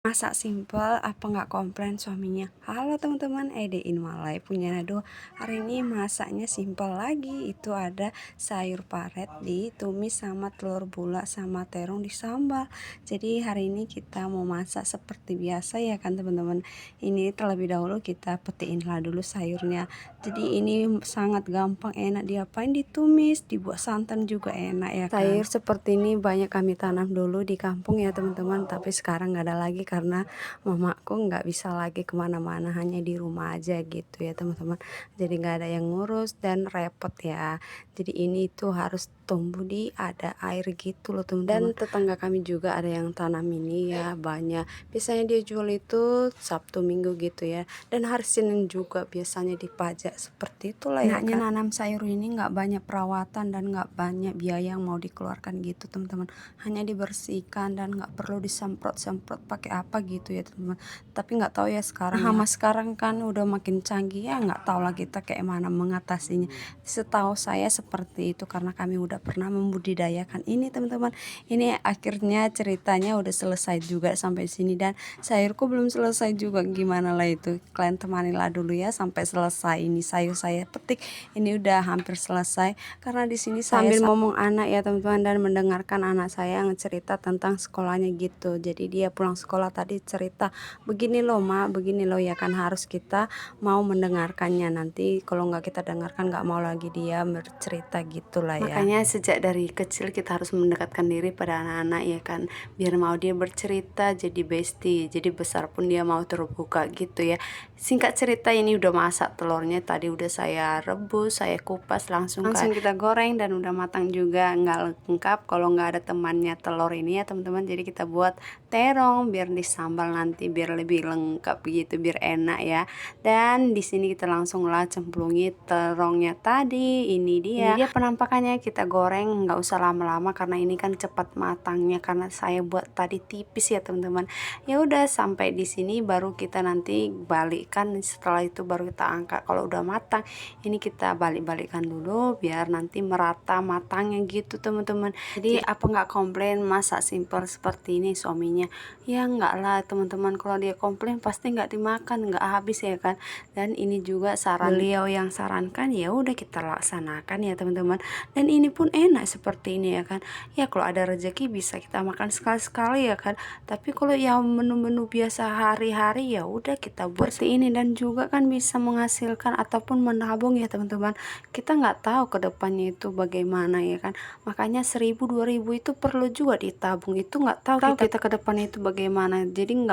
Masak simpel apa nggak komplain suaminya? Halo teman-teman, Edein Malay punya nado. Hari ini masaknya simpel lagi. Itu ada sayur paret ditumis sama telur bula sama terong disambal. Jadi hari ini kita mau masak seperti biasa ya kan teman-teman. Ini terlebih dahulu kita petiin lah dulu sayurnya. Jadi ini sangat gampang, enak diapain, ditumis, dibuat santan juga enak ya kan. Sayur seperti ini banyak kami tanam dulu di kampung ya teman-teman, tapi sekarang nggak ada lagi karena mamaku nggak bisa lagi kemana-mana, hanya di rumah aja gitu ya teman-teman. Jadi nggak ada yang ngurus dan repot ya. Jadi ini tuh harus tumbuh di ada air gitu loh teman-teman. Dan tetangga kami juga ada yang tanam ini ya, banyak. Biasanya dia jual itu Sabtu Minggu gitu ya, dan hari Senin juga biasanya dipajak seperti itulah ya kan. Nanam sayur ini nggak banyak perawatan dan nggak banyak biaya yang mau dikeluarkan gitu teman-teman. Hanya dibersihkan dan nggak perlu disemprot-semprot pakai apa gitu ya teman-teman. Tapi nggak tahu ya sekarang hama sekarang kan udah makin canggih ya, nggak tahu lah kita kayak mana mengatasinya. Setahu saya seperti itu karena kami udah pernah membudidayakan ini teman-teman. Ini akhirnya ceritanya udah selesai juga sampai sini, dan sayurku belum selesai juga. Gimana lah itu, kalian temanilah dulu ya sampai selesai. Ini sayur saya petik ini udah hampir selesai karena di sini saya sambil ngomong anak ya teman-teman, dan mendengarkan anak saya yang cerita tentang sekolahnya gitu. Jadi dia pulang sekolah tadi cerita begini loh ma, begini loh ya kan, harus kita mau mendengarkannya. Nanti kalau nggak kita dengarkan nggak mau lagi dia bercerita gitulah ya. Makanya sejak dari kecil kita harus mendekatkan diri pada anak-anak ya kan, biar mau dia bercerita jadi bestie, jadi besar pun dia mau terbuka gitu ya. Singkat cerita, ini udah masak telurnya, tadi udah saya rebus, saya kupas, langsung kita goreng dan udah matang juga. Nggak lengkap kalau nggak ada temannya telur ini ya teman-teman. Jadi kita buat terong biar disambal nanti biar lebih lengkap gitu, biar enak ya. Dan di sini kita langsung lah cemplungi terongnya tadi. Ini dia penampakannya. Kita goreng, nggak usah lama-lama karena ini kan cepat matangnya karena saya buat tadi tipis ya teman-teman. Ya udah sampai di sini baru kita nanti balikkan. Setelah itu baru kita angkat. Kalau udah matang ini kita balik-balikkan dulu biar nanti merata matangnya gitu teman-teman. Jadi apa nggak komplain masak simpel seperti ini suaminya? Ya nggak lah teman-teman, kalau dia komplain pasti nggak dimakan, nggak habis ya kan. Dan ini juga saran beliau yang sarankan, ya udah kita laksanakan ya teman-teman. Dan ini pun enak seperti ini ya kan. Ya kalau ada rezeki bisa kita makan sekali-sekali ya kan. Tapi kalau yang menu-menu biasa hari-hari ya udah kita buat seperti ini, dan juga kan bisa menghasilkan ataupun menabung ya teman-teman. Kita nggak tahu ke depannya itu bagaimana ya kan. Makanya 1000-2000 itu perlu juga ditabung, itu nggak tahu kita ke depannya itu bagaimana. Jadi nggak